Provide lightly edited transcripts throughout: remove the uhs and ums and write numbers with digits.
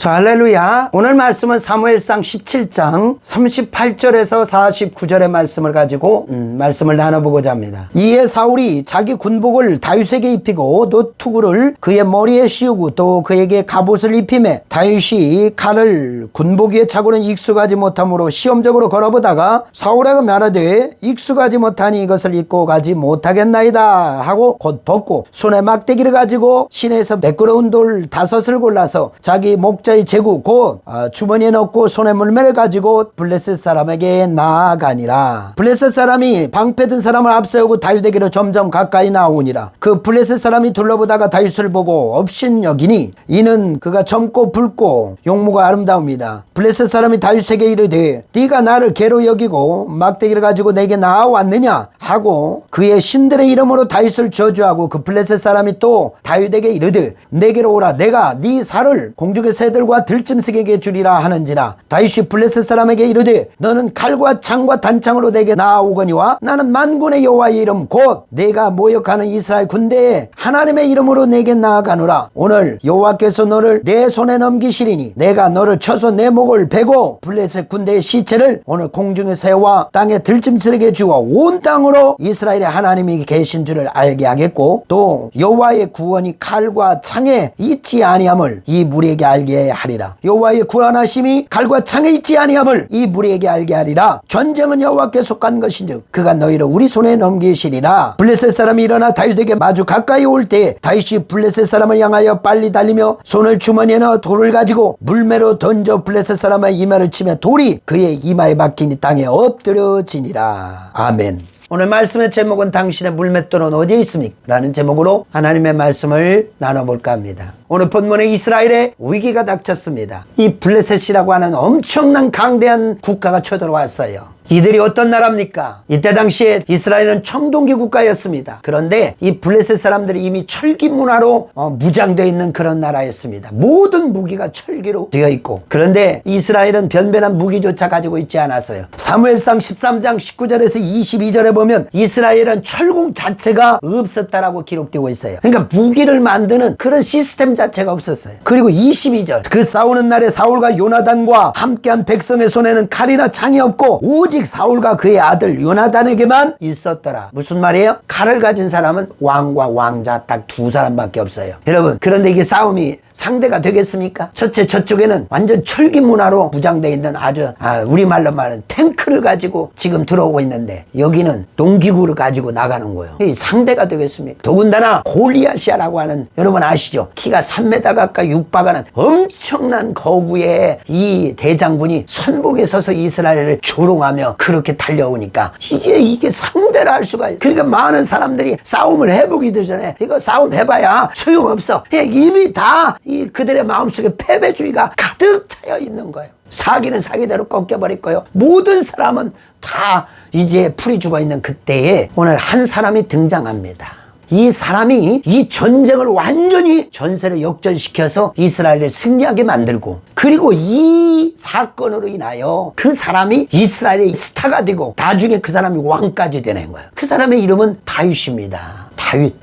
자, 할렐루야. 오늘 말씀은 사무엘상 17장 38절에서 49절의 말씀을 가지고 말씀을 나눠보고자 합니다. 이에 사울이 자기 군복을 다윗에게 입히고 노투구를 그의 머리에 씌우고 또 그에게 갑옷을 입히매 다윗이 칼을 군복 위에 차고는 익숙하지 못함으로 시험적으로 걸어보다가 사울에게 말하되 익숙하지 못하니 이것을 입고 가지 못하겠나이다 하고 곧 벗고 손에 막대기를 가지고 시내에서 매끄러운 돌 5을 골라서 자기 목자의 제구 곧 주머니에 넣고 손에 물매를 가지고 블레셋 사람에게 나아가니라. 블레셋 사람이 방패든 사람을 앞세우고 다윗에게로 점점 가까이 나오니라. 그 블레셋 사람이 둘러보다가 다윗을 보고 업신여기니 이는 그가 젊고 붉고 용모가 아름다웁니다. 블레셋 사람이 다윗에게 이르되 네가 나를 개로 여기고 막대기를 가지고 내게 나아왔느냐 하고 그의 신들의 이름으로 다윗을 저주하고 그 블레셋 사람이 또 다윗에게 이르되 내게로 오라 내가 네 살을 공중의 새들과 들짐승에게 주리라 하는지라. 다윗이 블레셋 사람에게 이르되 너는 칼과 창과 단창으로 내게 나아오거니와 나는 만군의 여호와의 이름 곧 내가 모욕하는 이스라엘 군대에 하나님의 이름으로 내게 나아가노라. 오늘 여호와께서 너를 내 손에 넘기시리니 내가 너를 쳐서 내 목을 베고 블레셋 군대의 시체를 오늘 공중의 새와 땅의 들짐승에게 주어 온 땅으로 이스라엘의 하나님이 계신 줄을 알게 하겠고 또 여호와의 구원이 칼과 창에 있지 아니함을 이 무리에게 알게 하리라. 여호와의 구원하심이 칼과 창에 있지 아니함을 이 무리에게 알게 하리라. 전쟁은 여호와께 속한 것인즉 그가 너희를 우리 손에 넘기시리라. 블레셋 사람이 일어나 다윗에게 마주 가까이 올 때 다윗이 블레셋 사람을 향하여 빨리 달리며 손을 주머니에 넣어 돌을 가지고 물매로 던져 블레셋 사람의 이마를 치며 돌이 그의 이마에 박히니 땅에 엎드려지니라. 아멘. 오늘 말씀의 제목은 당신의 물맷돌은 어디에 있습니까? 라는 제목으로 하나님의 말씀을 나눠볼까 합니다. 오늘 본문에 이스라엘에 위기가 닥쳤습니다. 이 블레셋이라고 하는 엄청난 강대한 국가가 쳐들어왔어요. 이들이 어떤 나라입니까? 이때 당시에 이스라엘은 청동기 국가였습니다. 그런데 이 블레셋 사람들이 이미 철기 문화로 무장되어 있는 그런 나라였습니다. 모든 무기가 철기로 되어 있고 그런데 이스라엘은 변변한 무기조차 가지고 있지 않았어요. 사무엘상 13장 19절에서 22절에 보면 이스라엘은 철공 자체가 없었다라고 기록되고 있어요. 그러니까 무기를 만드는 그런 시스템 자체가 없었어요. 그리고 22절 그 싸우는 날에 사울과 요나단과 함께한 백성의 손에는 칼이나 창이 없고 오직 사울과 그의 아들 요나단에게만 있었더라. 무슨 말이에요? 칼을 가진 사람은 왕과 왕자 딱 2사람밖에 없어요. 여러분 그런데 이게 싸움이 상대가 되겠습니까? 첫째 저쪽에는 완전 철기 문화로 무장되어 있는 아주 우리말로 말하는 탱크를 가지고 지금 들어오고 있는데 여기는 농기구를 가지고 나가는 거예요. 이 상대가 되겠습니까? 더군다나 골리앗이라고 하는 여러분 아시죠? 키가 3m 가까이 육박하는 엄청난 거구의 이 대장군이 선봉에 서서 이스라엘을 조롱하며 그렇게 달려오니까 이게 상대를 할 수가 있어요. 그러니까 많은 사람들이 싸움을 해보기도 전에 이거 싸움 해봐야 소용없어. 이미 다 그들의 마음속에 패배주의가 가득 차여 있는 거예요. 사기는 사기대로 꺾여버릴 거예요. 모든 사람은 다 이제 풀이 죽어있는 그때에 오늘 한 사람이 등장합니다. 이 사람이 이 전쟁을 완전히 전세를 역전시켜서 이스라엘을 승리하게 만들고 그리고 이 사건으로 인하여 그 사람이 이스라엘의 스타가 되고 나중에 그 사람이 왕까지 되는 거예요. 그 사람의 이름은 다윗입니다. 다윗.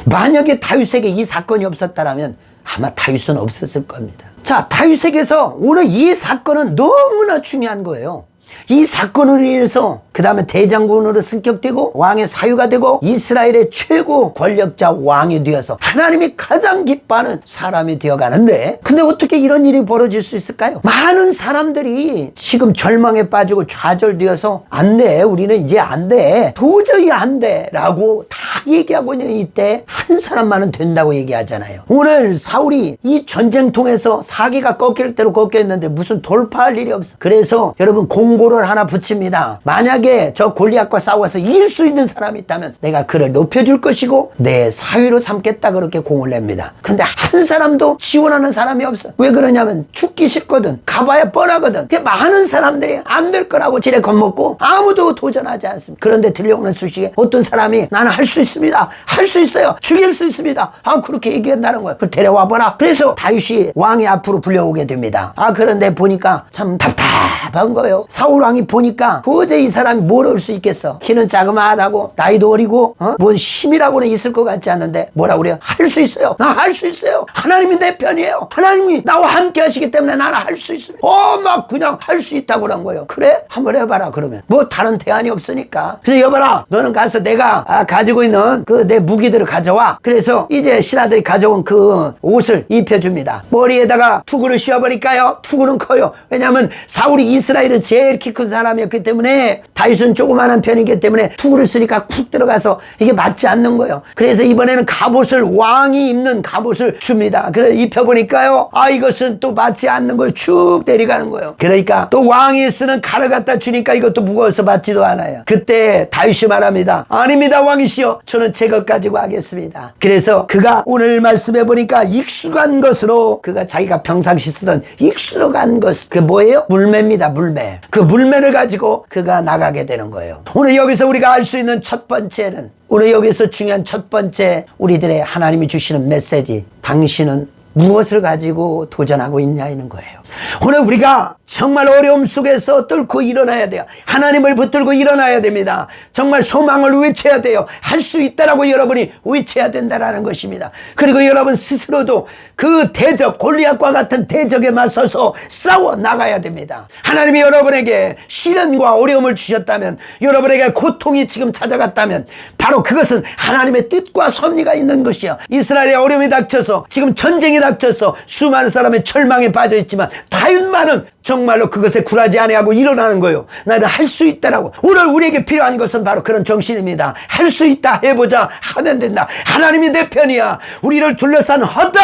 만약에 다윗에게 이 사건이 없었다면 아마 다윗은 없었을 겁니다. 자, 다윗에게서 오늘 이 사건은 너무나 중요한 거예요. 이 사건으로 인해서 그 다음에 대장군으로 승격되고 왕의 사유가 되고 이스라엘의 최고 권력자 왕이 되어서 하나님이 가장 기뻐하는 사람이 되어가는데 근데 어떻게 이런 일이 벌어질 수 있을까요? 많은 사람들이 지금 절망에 빠지고 좌절되어서 안 돼, 우리는 이제 안 돼, 도저히 안 돼 라고 다 얘기하고 있는 이때 한 사람만은 된다고 얘기하잖아요. 오늘 사울이 이 전쟁통에서 사기가 꺾일 대로 꺾였는데 무슨 돌파할 일이 없어. 그래서 여러분 공고를 하나 붙입니다. 만약에 저 골리앗과 싸워서 이길 수 있는 사람이 있다면 내가 그를 높여줄 것이고 내 사위로 삼겠다 그렇게 공을 냅니다. 근데 한 사람도 지원하는 사람이 없어. 왜 그러냐면 죽기 싫거든. 가봐야 뻔하거든. 많은 사람들이 안 될 거라고 지레 겁먹고 아무도 도전하지 않습니다. 그런데 들려오는 소식에 어떤 사람이 나는 할 수 있습니다. 할 수 있어요. 죽일 이길 수 있습니다. 그렇게 얘기한다는 거예요. 데려와 보라. 그래서 다윗이 왕이 앞으로 불려오게 됩니다. 그런데 보니까 참 답답한 거예요. 사울 왕이 보니까 도저히 이 사람이 뭘 할 수 있겠어. 키는 자그마하다고 나이도 어리고 뭔 힘이라고는 있을 것 같지 않는데 뭐라 그래요? 할 수 있어요. 나 할 수 있어요. 하나님이 내 편이에요. 하나님이 나와 함께 하시기 때문에 나는 할 수 있어요. 막 그냥 할 수 있다고 그런 거예요. 그래? 한번 해봐라. 그러면 뭐 다른 대안이 없으니까. 그래서 여봐라, 너는 가서 내가 가지고 있는 그 내 무기들을 가져와. 그래서 이제 신하들이 가져온 그 옷을 입혀줍니다. 머리에다가 투구를 씌워버릴까요? 투구는 커요. 왜냐하면 사울이 이스라엘의 제일 키 큰 사람이었기 때문에 다윗은 조그마한 편이기 때문에 투구를 쓰니까 쿡 들어가서 이게 맞지 않는 거예요. 그래서 이번에는 갑옷을, 왕이 입는 갑옷을 줍니다. 그래서 입혀보니까요, 이것은 또 맞지 않는 걸 쭉 내려가는 거예요. 그러니까 또 왕이 쓰는 칼을 갖다 주니까 이것도 무거워서 맞지도 않아요. 그때 다윗이 말합니다. 아닙니다, 왕이시여. 저는 제 것 가지고 하겠습니다. 그래서 그가 오늘 말씀해 보니까 익숙한 것으로, 그가 자기가 평상시 쓰던 익숙한 것, 그 뭐예요? 물매입니다. 물매. 그 물매를 가지고 그가 나가게 되는 거예요. 오늘 여기서 우리가 알 수 있는 첫 번째는, 오늘 여기서 중요한 첫 번째 우리들의 하나님이 주시는 메시지, 당신은 무엇을 가지고 도전하고 있냐 이는 거예요. 오늘 우리가 정말 어려움 속에서 뚫고 일어나야 돼요. 하나님을 붙들고 일어나야 됩니다. 정말 소망을 외쳐야 돼요. 할 수 있다라고 여러분이 외쳐야 된다라는 것입니다. 그리고 여러분 스스로도 그 대적, 골리앗과 같은 대적에 맞서서 싸워 나가야 됩니다. 하나님이 여러분에게 시련과 어려움을 주셨다면, 여러분에게 고통이 지금 찾아갔다면 바로 그것은 하나님의 뜻과 섭리가 있는 것이요. 이스라엘의 어려움이 닥쳐서, 지금 전쟁이 닥쳐서 수많은 사람이 절망에 빠져 있지만 다윗만은 정말로 그것에 굴하지 아니하고 일어나는 거예요. 나는 할 수 있다라고. 오늘 우리에게 필요한 것은 바로 그런 정신입니다. 할 수 있다, 해보자, 하면 된다. 하나님이 내 편이야. 우리를 둘러싼 헛된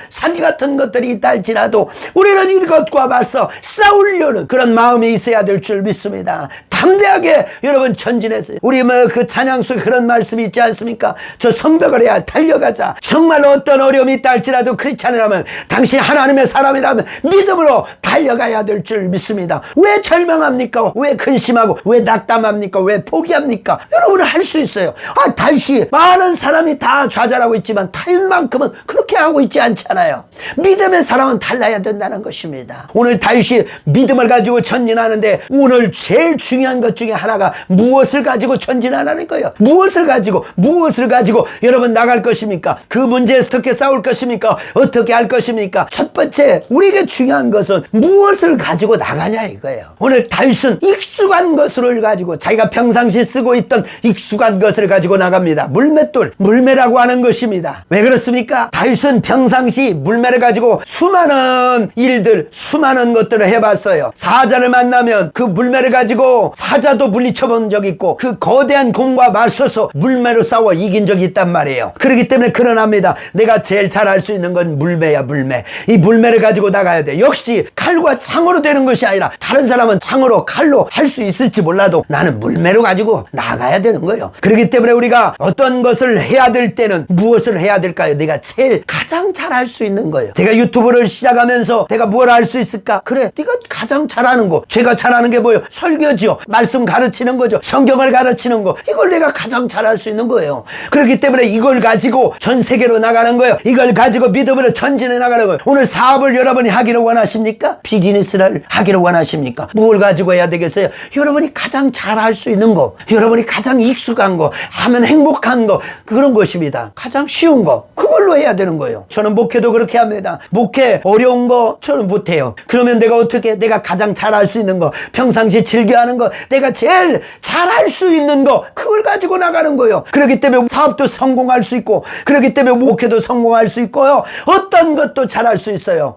산기 같은 것들이 있다 할지라도 우리는 이것과 맞서 싸우려는 그런 마음이 있어야 될 줄 믿습니다. 담대하게 여러분 전진했어요. 우리 그 찬양 속에 그런 말씀이 있지 않습니까? 저 성벽을 해야 달려가자. 정말 어떤 어려움이 있다 할지라도 크리스찬이라면, 당신 하나님의 사람이라면 믿음으로 달려가야 될 줄 믿습니다. 왜 절망합니까? 왜 근심하고, 왜 낙담합니까? 왜 포기합니까? 여러분은 할 수 있어요. 다윗이 많은 사람이 다 좌절하고 있지만 다윗만큼은 그렇게 하고 있지 않잖아요. 믿음의 사람은 달라야 된다는 것입니다. 오늘 다윗이 믿음을 가지고 전진하는데, 오늘 제일 중요한 것 중에 하나가 무엇을 가지고 전진하라는 거예요. 무엇을 가지고 여러분 나갈 것입니까? 그 문제에서 어떻게 싸울 것입니까? 어떻게 할 것입니까? 첫 번째 우리에게 중요한 것은 무엇을 가지고 나가냐 이거예요. 오늘 다윗은 익숙한 것을 가지고, 자기가 평상시 쓰고 있던 익숙한 것을 가지고 나갑니다. 물맷돌, 물매라고 하는 것입니다. 왜 그렇습니까? 다윗은 평상시 물매를 가지고 수많은 일들, 수많은 것들을 해봤어요. 사자를 만나면 그 물매를 가지고 사자도 물리쳐 본 적이 있고, 그 거대한 곰과 맞서서 물매로 싸워 이긴 적이 있단 말이에요. 그렇기 때문에 그러합니다. 내가 제일 잘 할 수 있는 건 물매야, 물매. 이 물매를 가지고 나가야 돼. 역시 칼과 창으로 되는 것이 아니라, 다른 사람은 창으로, 칼로 할 수 있을지 몰라도 나는 물매로 가지고 나가야 되는 거예요. 그렇기 때문에 우리가 어떤 것을 해야 될 때는 무엇을 해야 될까요? 내가 제일 가장 잘 할 수 있는 거예요. 내가 유튜브를 시작하면서 내가 뭘 할 수 있을까? 그래, 네가 가장 잘하는 거. 제가 잘하는 게 뭐예요? 설교죠. 말씀 가르치는 거죠. 성경을 가르치는 거. 이걸 내가 가장 잘할 수 있는 거예요. 그렇기 때문에 이걸 가지고 전 세계로 나가는 거예요. 이걸 가지고 믿음으로 전진해 나가는 거예요. 오늘 사업을 여러분이 하기를 원하십니까? 비즈니스를 하기를 원하십니까? 뭘 가지고 해야 되겠어요? 여러분이 가장 잘할 수 있는 거, 여러분이 가장 익숙한 거, 하면 행복한 거, 그런 것입니다. 가장 쉬운 거, 그걸로 해야 되는 거예요. 저는 목회도 그렇게 합니다. 목회 어려운 거 저는 못해요. 그러면 내가 어떻게, 내가 가장 잘할 수 있는 거, 평상시 즐겨하는 거, 내가 제일 잘할 수 있는 거, 그걸 가지고 나가는 거예요. 그렇기 때문에 사업도 성공할 수 있고, 그렇기 때문에 목회도 성공할 수 있고요. 어떤 것도 잘할 수 있어요.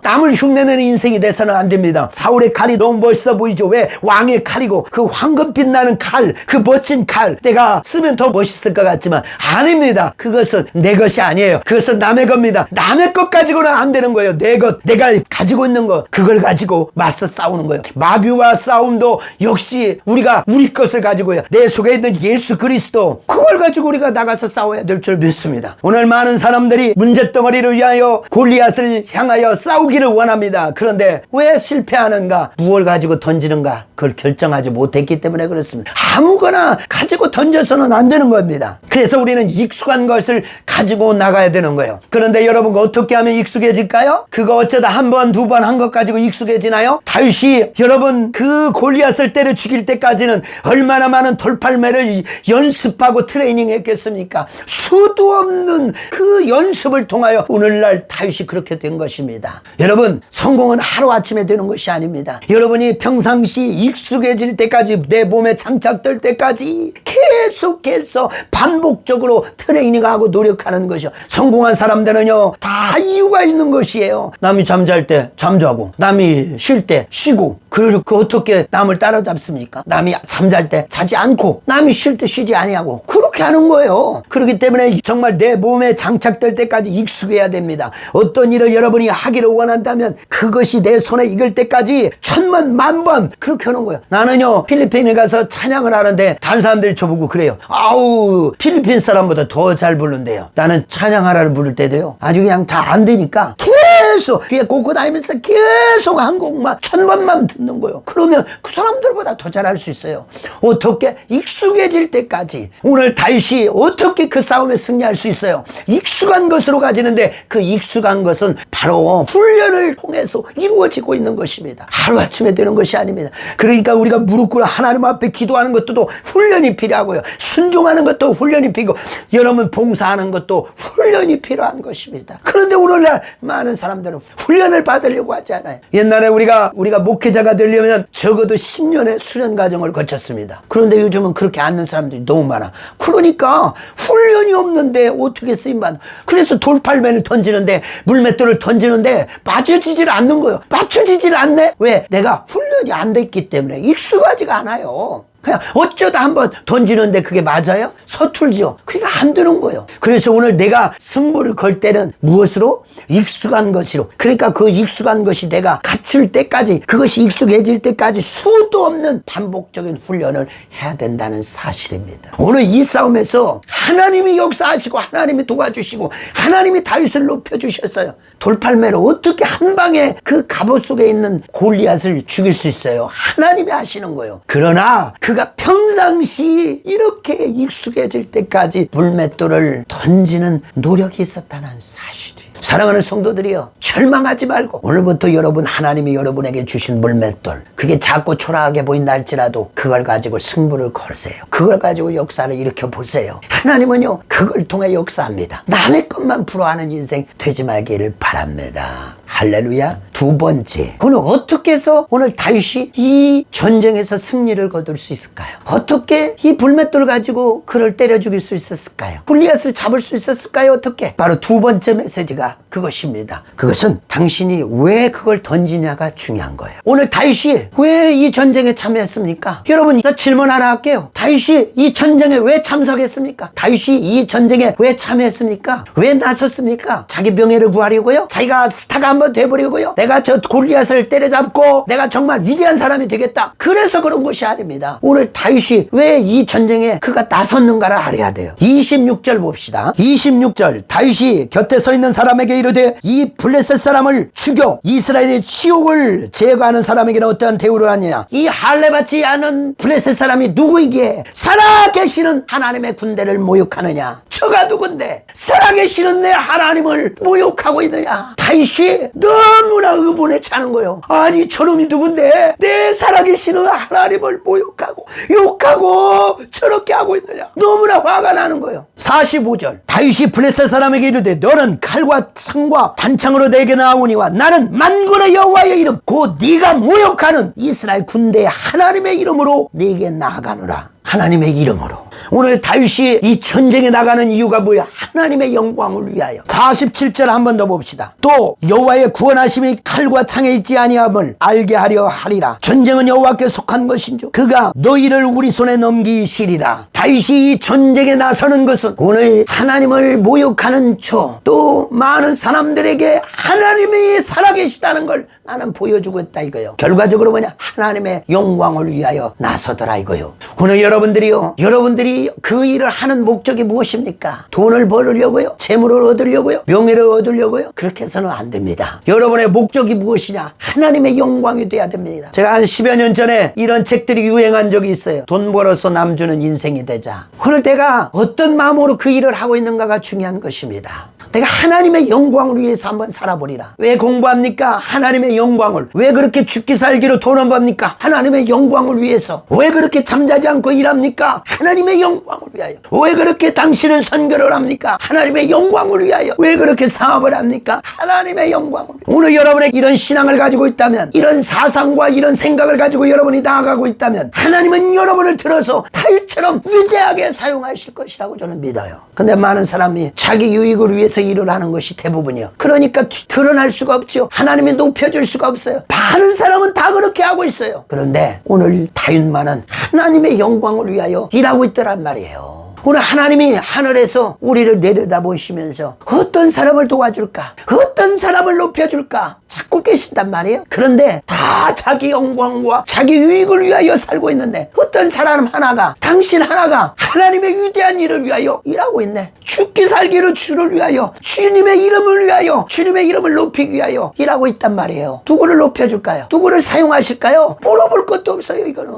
남을 흉내내는 인생이 돼서는 안 됩니다. 사울의 칼이 너무 멋있어 보이죠? 왜? 왕의 칼이고, 그 황금빛 나는 칼, 그 멋진 칼, 내가 쓰면 더 멋있을 것 같지만 아닙니다. 그것은 내 것이 아니에요. 그것은 남의 겁니다. 남의 것 가지고는 안 되는 거예요. 내 것, 내가 가지고 있는 거, 그걸 가지고 맞서 싸우는 거예요. 마귀와 싸움도 역시 우리가 우리 것을 가지고 해요. 내 속에 있는 예수 그리스도, 그걸 가지고 우리가 나가서 싸워야 될 줄 믿습니다. 오늘 많은 사람들이 문제덩어리를 위하여, 골리앗을 향하여 싸우기를 원합니다. 던집니다. 그런데 왜 실패하는가? 무엇을 가지고 던지는가? 그걸 결정하지 못했기 때문에 그렇습니다. 아무거나 가지고 던져서는 안 되는 겁니다. 그래서 우리는 익숙한 것을 가지고 나가야 되는 거예요. 그런데 여러분 어떻게 하면 익숙해질까요? 그거 어쩌다 한 번, 두 번 한 것 가지고 익숙해지나요? 다윗이 여러분 그 골리앗을 때려 죽일 때까지는 얼마나 많은 돌팔매를 연습하고 트레이닝했겠습니까? 수도 없는 그 연습을 통하여 오늘날 다윗이 그렇게 된 것입니다. 여러분 성공은 하루아침에 되는 것이 아닙니다. 여러분이 평상시 익숙해질 때까지 내 몸에 장착될 때까지 계속해서 반복적으로 트레이닝하고 노력하는 것이요. 성공한 사람들은요 다 이유가 있는 것이에요. 남이 잠잘 때 잠자고 남이 쉴 때 쉬고 그리고 어떻게 남을 따라잡습니까? 남이 잠잘 때 자지 않고 남이 쉴 때 쉬지 아니하고 그렇게 하는 거예요. 그렇기 때문에 정말 내 몸에 장착될 때까지 익숙해야 됩니다. 어떤 일을 여러분이 하기를 원한다면 그것이 내 손에 익을 때까지 천번 만번 그렇게 하는 거예요. 나는요 필리핀에 가서 찬양을 하는데 다른 사람들이 저보고 그래요. 아우 필리핀 사람보다 더 잘 부른대요. 나는 찬양하라를 부를 때도요 아주 그냥 다 안 되니까 계속 귀에 꽂고 다니면서 계속 한 곡만 천번만 듣는 거예요. 그러면 그 사람들보다 더 잘할 수 있어요. 어떻게? 익숙해질 때까지. 오늘 다윗이 어떻게 그 싸움에 승리할 수 있어요? 익숙한 것으로 가지는데 그 익숙한 것은 바로 훈련을 통해서 이루어지고 있는 것입니다. 하루아침에 되는 것이 아닙니다. 그러니까 우리가 무릎 꿇어 하나님 앞에 기도하는 것도 훈련이 필요하고요. 순종하는 것도 훈련이 필요하고 여러분 봉사하는 것도 훈련이 필요한 것입니다. 그런데 오늘날 많은 사람들은 훈련을 받으려고 하지 않아요. 옛날에 우리가 목회자가 되려면 적어도 10년의 수련 과정을 거쳤습니다. 그런데 요즘은 그렇게 않는 사람들이 너무 많아. 그러니까 훈련이 없는데 어떻게 쓰임받아. 그래서 돌팔매를 던지는데 물맷돌을 던지는데 맞춰지질 않는 거예요. 맞춰지질 않네. 왜? 내가 훈련이 안 됐기 때문에 익숙하지가 않아요. 그냥 어쩌다 한번 던지는데 그게 맞아요? 서툴죠. 그러니까 안 되는 거예요. 그래서 오늘 내가 승부를 걸 때는 무엇으로? 익숙한 것으로. 그러니까 그 익숙한 것이 내가 갖출 때까지 그것이 익숙해질 때까지 수도 없는 반복적인 훈련을 해야 된다는 사실입니다. 오늘 이 싸움에서 하나님이 역사하시고 하나님이 도와주시고 하나님이 다윗을 높여주셨어요. 돌팔매로 어떻게 한 방에 그 갑옷 속에 있는 골리앗을 죽일 수 있어요? 하나님이 하시는 거예요. 그러나 그가 평상시 이렇게 익숙해질 때까지 물맷돌을 던지는 노력이 있었다는 사실이에요. 사랑하는 성도들이여 절망하지 말고 오늘부터 여러분 하나님이 여러분에게 주신 물맷돌 그게 작고 초라하게 보인다 할지라도 그걸 가지고 승부를 걸으세요. 그걸 가지고 역사를 일으켜 보세요. 하나님은요 그걸 통해 역사합니다. 남의 것만 부러워하는 인생 되지 말기를 바랍니다. 할렐루야. 두 번째, 그는 어떻게 해서 오늘 다윗이 이 전쟁에서 승리를 거둘 수 있을까요? 어떻게 이 불맷돌을 가지고 그를 때려 죽일 수 있었을까요? 골리앗을 잡을 수 있었을까요? 어떻게? 바로 두 번째 메시지가 그것입니다. 그것은 당신이 왜 그걸 던지냐가 중요한 거예요. 오늘 다윗이 왜 이 전쟁에 참여했습니까? 여러분, 나 질문 하나 할게요. 다윗이 이 전쟁에 왜 참석했습니까? 다윗이 이 전쟁에 왜 참여했습니까? 왜 나섰습니까? 자기 명예를 구하려고요? 자기가 스타가 한번 돼버리고요? 내가 저 골리앗을 때려잡고 내가 정말 위대한 사람이 되겠다. 그래서 그런 것이 아닙니다. 오늘 다윗이 왜 이 전쟁에 그가 나섰는가를 알아야 돼요. 26절 봅시다. 26절 다윗이 곁에 서 있는 사람에게 이르되 이 블레셋 사람을 죽여 이스라엘의 치욕을 제거하는 사람에게는 어떠한 대우를 하느냐. 이 할례받지 않은 블레셋 사람이 누구이기에 살아계시는 하나님의 군대를 모욕하느냐. 저가 누군데 살아계시는 내 하나님을 모욕하고 있느냐. 다윗이 너무나 의문에 차는 거예요. 아니 저놈이 누군데 내 살아계시는 하나님을 모욕하고 욕하고 저렇게 하고 있느냐. 너무나 화가 나는 거예요. 45절 다윗이 블레셋 사람에게 이르되 너는 칼과 창과 단창으로 내게 나오니와 나는 만군의 여호와의 이름 곧 네가 모욕하는 이스라엘 군대의 하나님의 이름으로 네게 나아가노라. 하나님의 이름으로. 오늘 다윗이 이 전쟁에 나가는 이유가 뭐야? 하나님의 영광을 위하여. 47절 한 번 더 봅시다. 또 여호와의 구원하심이 칼과 창에 있지 아니함을 알게 하려 하리라. 전쟁은 여호와께 속한 것인즉 그가 너희를 우리 손에 넘기시리라. 다윗이 이 전쟁에 나서는 것은 오늘 하나님을 모욕하는 또 많은 사람들에게 하나님이 살아계시다는 걸 나는 보여주고 있다 이거요. 결과적으로 뭐냐? 하나님의 영광을 위하여 나서더라 이거요. 오늘 여러분들이 그 일을 하는 목적이 무엇입니까? 돈을 벌으려고요? 재물을 얻으려고요? 명예를 얻으려고요? 그렇게 해서는 안 됩니다. 여러분의 목적이 무엇이냐? 하나님의 영광이 돼야 됩니다. 제가 한 10여 년 전에 이런 책들이 유행한 적이 있어요. 돈 벌어서 남 주는 인생이 되자. 오늘 내가 어떤 마음으로 그 일을 하고 있는가가 중요한 것입니다. 내가 하나님의 영광을 위해서 한번 살아보리라. 왜 공부합니까? 하나님의 영광을. 왜 그렇게 죽기 살기로 돈을 법니까? 하나님의 영광을 위해서. 왜 그렇게 잠자지 않고 일합니까? 하나님의 영광을 위하여. 왜 그렇게 당신은 선교를 합니까? 하나님의 영광을 위하여. 왜 그렇게 사업을 합니까? 하나님의 영광을 위하여. 오늘 여러분의 이런 신앙을 가지고 있다면, 이런 사상과 이런 생각을 가지고 여러분이 나아가고 있다면, 하나님은 여러분을 들어서 다윗처럼 위대하게 사용하실 것이라고 저는 믿어요. 근데 많은 사람이 자기 유익을 위해서 일을 하는 것이 대부분이요. 그러니까 드러날 수가 없죠. 하나님이 높여줄 수가 없어요. 많은 사람은 다 그렇게 하고 있어요. 그런데 오늘 다윗만은 하나님의 영광을 위하여 일하고 있더란 말이에요. 오늘 하나님이 하늘에서 우리를 내려다보시면서 어떤 사람을 도와줄까? 어떤 사람을 높여줄까? 찾고 계신단 말이에요. 그런데 다 자기 영광과 자기 유익을 위하여 살고 있는데 어떤 사람 하나가, 당신 하나가 하나님의 위대한 일을 위하여 일하고 있네. 죽기 살기로 주를 위하여, 주님의 이름을 위하여, 주님의 이름을 높이기 위하여 일하고 있단 말이에요. 누구를 높여줄까요? 누구를 사용하실까요? 물어볼 것도 없어요. 이거는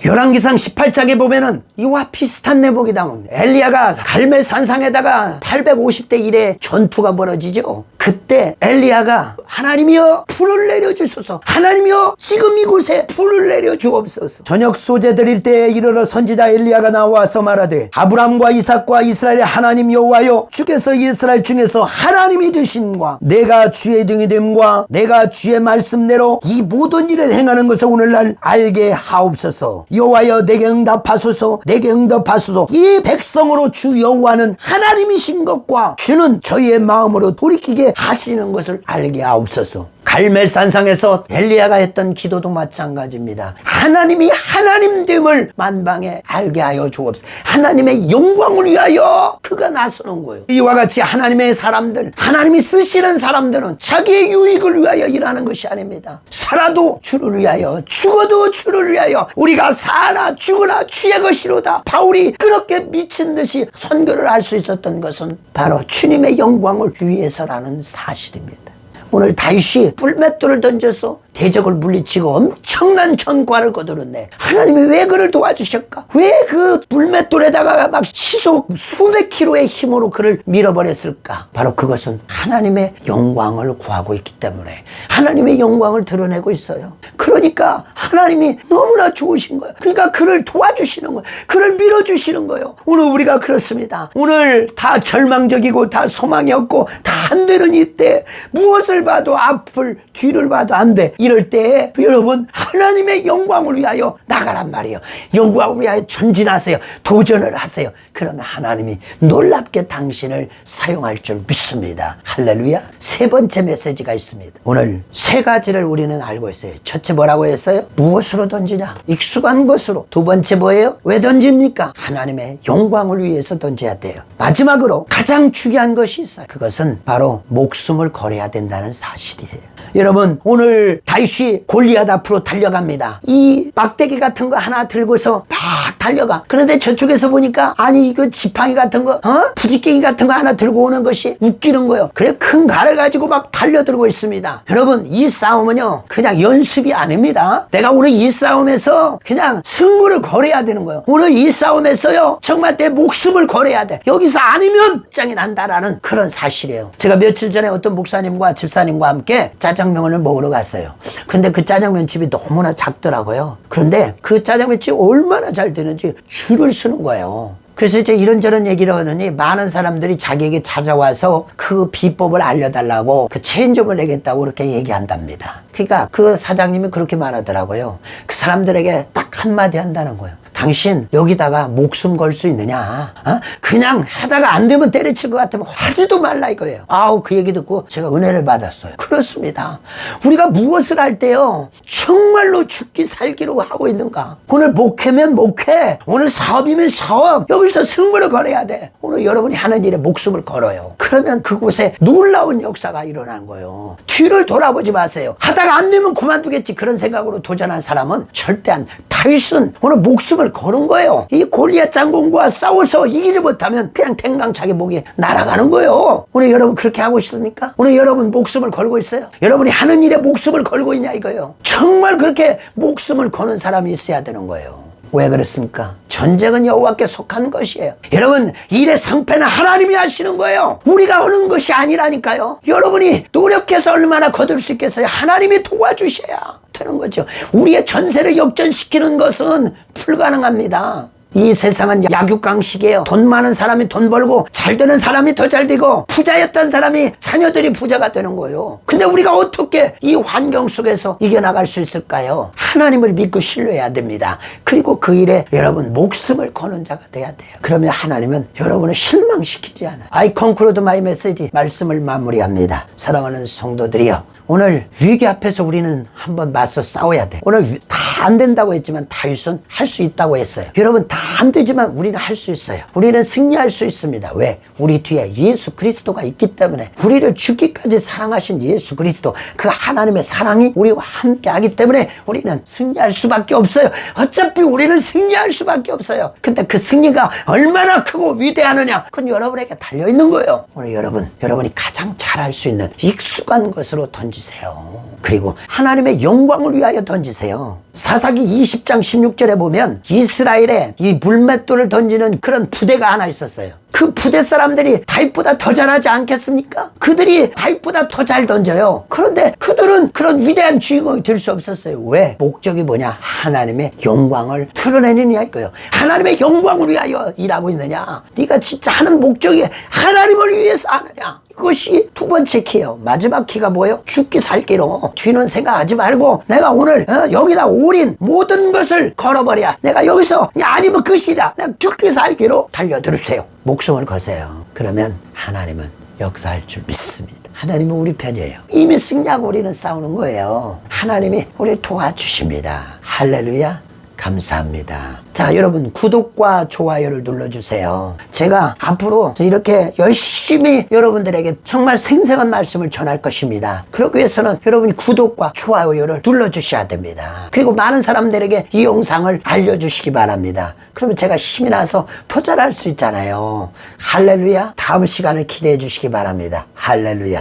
열왕기상 18장에 보면은 이와 비슷한 내목이 나옵니다. 엘리야가 갈멜 산상에다가 850대 1의 전투가 벌어지죠. 그때 엘리야가 하나님이여 불을 내려주소서, 하나님이여 지금 이곳에 불을 내려주옵소서. 저녁 소재 드릴 때에 이르러 선지자 엘리야가 나와서 말하되 아브람과 이삭과 이스라엘의 하나님 여호와여, 주께서 이스라엘 중에서 하나님이 되심과 내가 주의 등이 됨과 내가 주의 말씀대로 이 모든 일을 행하는 것을 오늘날 알게 하옵소서. 여호와여 내게 응답하소서, 내게 응답하소서. 이 백성으로 주 여호와는 하나님이신 것과 주는 저희의 마음으로 돌이키게 하시는 것을 알게 하옵소서. 갈멜산상에서 엘리야가 했던 기도도 마찬가지입니다. 하나님이 하나님됨을 만방에 알게 하여 주옵소서. 하나님의 영광을 위하여 그가 나서는 거예요. 이와 같이 하나님의 사람들, 하나님이 쓰시는 사람들은 자기의 유익을 위하여 일하는 것이 아닙니다. 살아도 주를 위하여, 죽어도 주를 위하여, 우리가 사나 죽으나 주의 것이로다. 바울이 그렇게 미친 듯이 선교를 할 수 있었던 것은 바로 주님의 영광을 위해서라는 사실입니다. 오늘 다윗이 뿔맷돌을 던져서 대적을 물리치고 엄청난 전과를 거두는데 하나님이 왜 그를 도와주실까? 왜 그 뿔맷돌에다가 막 시속 수백 킬로의 힘으로 그를 밀어버렸을까? 바로 그것은 하나님의 영광을 구하고 있기 때문에 하나님의 영광을 드러내고 있어요. 그러니까 하나님이 너무나 좋으신 거예요. 그러니까 그를 도와주시는 거예요. 그를 밀어주시는 거예요. 오늘 우리가 그렇습니다. 오늘 다 절망적이고 다 소망이 없고 다 안 되는 이때 무엇을 봐도 앞을 뒤를 봐도 안 돼. 이럴 때 여러분 하나님의 영광을 위하여 나가란 말이에요. 영광을 위하여 전진하세요. 도전을 하세요. 그러면 하나님이 놀랍게 당신을 사용할 줄 믿습니다. 할렐루야. 세 번째 메시지가 있습니다. 오늘 세 가지를 우리는 알고 있어요. 첫째 뭐라고 했어요? 무엇으로 던지냐? 익숙한 것으로. 두 번째 뭐예요? 왜 던집니까? 하나님의 영광을 위해서 던져야 돼요. 마지막으로 가장 중요한 것이 있어요. 그것은 바로 목숨을 걸어야 된다는 사실이에요. 여러분 오늘 다윗이 골리앗 앞으로 달려갑니다. 이 막대기 같은 거 하나 들고서 막 달려가. 그런데 저쪽에서 보니까 아니 이거 지팡이 같은 거 부지깽이 같은 거 하나 들고 오는 것이 웃기는 거예요. 그래 큰 칼을 가지고 막 달려들고 있습니다. 여러분 이 싸움은요 그냥 연습이 아닙니다. 내가 오늘 이 싸움에서 그냥 승부를 걸어야 되는 거예요. 오늘 이 싸움에서요 정말 내 목숨을 걸어야 돼. 여기서 아니면 짱이 난다라는 그런 사실이에요. 제가 며칠 전에 어떤 목사님과 집사님과 함께 짜장면을 먹으러 갔어요. 근데 그 짜장면 집이 너무나 작더라고요. 그런데 그 짜장면 집이 얼마나 잘 되는지 줄을 서는 거예요. 그래서 이제 이런저런 얘기를 하더니 많은 사람들이 자기에게 찾아와서 그 비법을 알려달라고 그 체인점을 내겠다고 그렇게 얘기한답니다. 그러니까 그 사장님이 그렇게 말하더라고요. 그 사람들에게 딱 한마디 한다는 거예요. 당신 여기다가 목숨 걸 수 있느냐? 그냥 하다가 안 되면 때려칠 것 같으면 하지도 말라 이거예요. 아우, 그 얘기 듣고 제가 은혜를 받았어요. 그렇습니다. 우리가 무엇을 할 때요, 정말로 죽기 살기로 하고 있는가? 오늘 목회면 목회, 오늘 사업이면 사업, 여기서 승부를 걸어야 돼. 오늘 여러분이 하는 일에 목숨을 걸어요. 그러면 그곳에 놀라운 역사가 일어난 거예요. 뒤를 돌아보지 마세요. 하다가 안 되면 그만두겠지, 그런 생각으로 도전한 사람은 절대 안. 다윗은 오늘 목숨을 거는 거예요. 이 골리앗 장군과 싸워서 이기지 못하면 그냥 탱강차게 목이 날아가는 거예요. 오늘 여러분 그렇게 하고 있습니까? 오늘 여러분 목숨을 걸고 있어요? 여러분이 하는 일에 목숨을 걸고 있냐 이거예요. 정말 그렇게 목숨을 거는 사람이 있어야 되는 거예요. 왜 그렇습니까? 전쟁은 여호와께 속한 것이에요. 여러분, 일의 상패는 하나님이 하시는 거예요. 우리가 하는 것이 아니라니까요. 여러분이 노력해서 얼마나 거둘 수 있겠어요? 하나님이 도와주셔야 되는 거죠. 우리의 전세를 역전시키는 것은 불가능합니다. 이 세상은 약육강식이에요. 돈 많은 사람이 돈 벌고 잘 되는 사람이 더 잘 되고 부자였던 사람이 자녀들이 부자가 되는 거예요. 근데 우리가 어떻게 이 환경 속에서 이겨나갈 수 있을까요? 하나님을 믿고 신뢰해야 됩니다. 그리고 그 일에 여러분 목숨을 거는 자가 돼야 돼요. 그러면 하나님은 여러분을 실망시키지 않아요. I conclude my message, 말씀을 마무리합니다. 사랑하는 성도들이여, 오늘 위기 앞에서 우리는 한번 맞서 싸워야 돼. 오늘 다 안 된다고 했지만 다윗은 할 수 있다고 했어요. 여러분, 다 안 되지만 우리는 할 수 있어요. 우리는 승리할 수 있습니다. 왜? 우리 뒤에 예수 그리스도가 있기 때문에. 우리를 죽기까지 사랑하신 예수 그리스도, 그 하나님의 사랑이 우리와 함께 하기 때문에 우리는 승리할 수밖에 없어요. 어차피 우리는 승리할 수밖에 없어요. 근데 그 승리가 얼마나 크고 위대하느냐, 그건 여러분에게 달려있는 거예요. 오늘 여러분이 가장 잘할 수 있는 익숙한 것으로 던지세요. 그리고 하나님의 영광을 위하여 던지세요. 사사기 20장 16절에 보면 이스라엘에 이 물맷돌을 던지는 그런 부대가 하나 있었어요. 그 부대 사람들이 다윗보다 더 잘하지 않겠습니까? 그들이 다윗보다 더 잘 던져요. 그런데 그들은 그런 위대한 주인공이 될 수 없었어요. 왜? 목적이 뭐냐? 하나님의 영광을 드러내느냐 이거예요. 하나님의 영광을 위하여 일하고 있느냐? 네가 진짜 하는 목적이 하나님을 위해서 하느냐? 그것이 두 번째 키예요. 마지막 키가 뭐예요? 죽기 살기로. 뒤는 생각하지 말고 내가 오늘 여기다 올인 모든 것을 걸어버려. 내가 여기서 아니면 끝이다. 내가 죽기 살기로 달려들으세요. 목숨을 거세요. 그러면 하나님은 역사할 줄 믿습니다. 하나님은 우리 편이에요. 이미 승리하고 우리는 싸우는 거예요. 하나님이 우리 도와주십니다. 할렐루야. 감사합니다. 자, 여러분 구독과 좋아요를 눌러주세요. 제가 앞으로 이렇게 열심히 여러분들에게 정말 생생한 말씀을 전할 것입니다. 그러기 위해서는 여러분이 구독과 좋아요를 눌러주셔야 됩니다. 그리고 많은 사람들에게 이 영상을 알려주시기 바랍니다. 그러면 제가 힘이 나서 더 잘할 수 있잖아요. 할렐루야. 다음 시간을 기대해 주시기 바랍니다. 할렐루야.